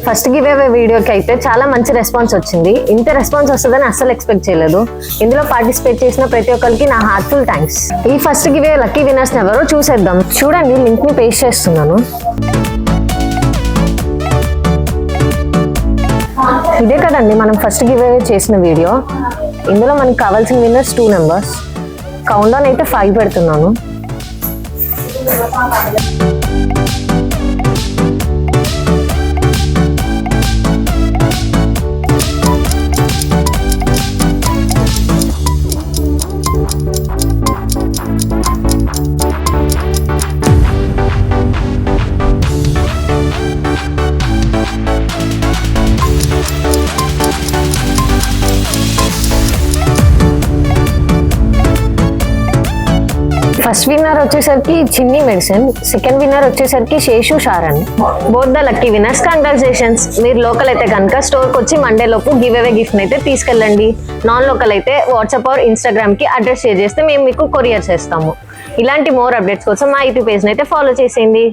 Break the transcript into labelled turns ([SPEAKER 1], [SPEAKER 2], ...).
[SPEAKER 1] First give away వీడియోకి అయితే చాలా మంచి రెస్పాన్స్ వచ్చింది. ఇంత రెస్పాన్స్ వస్తుందని అస్సలు ఎక్స్పెక్ట్ చేయలేదు. ఇందులో పార్టిసిపేట్ చేసిన ప్రతి ఒక్కరికి నా హార్ట్ఫుల్ థ్యాంక్స్. ఈ first give away lucky winners ఎవరో చూసేద్దాం. చూడండి, లింక్ ని పేస్ట్ చేస్తున్నాను. ఇదే కదండి మనం ఫస్ట్ గివ్ అవే చేసిన వీడియో. ఇందులో మనకు కావాల్సిన విన్నర్స్ 2 నెంబర్స్. కౌంట్ డౌన్ అయితే 5 పెడుతున్నాను. ఫస్ట్ విన్నర్ వచ్చేసరికి చిన్ని మెడిసిన్, సెకండ్ విన్నర్ వచ్చేసరికి Seshu Sharon. Both the lucky winners congratulations. మీరు లోకల్ అయితే కనుక స్టోర్కి వచ్చి మండే లోపు గివ్ అవే గిఫ్ట్ అయితే తీసుకెళ్ళండి. నాన్ లోకల్ అయితే వాట్సాప్ ఆర్ ఇన్స్టాగ్రామ్ కి అడ్రస్ షేర్ చేస్తే మేము మీకు కొరియర్ చేస్తాము. ఇలాంటి మోర్ అప్డేట్స్ కోసం మా యూట్యూబ్ పేజ్ అయితే ఫాలో చేసేయండి.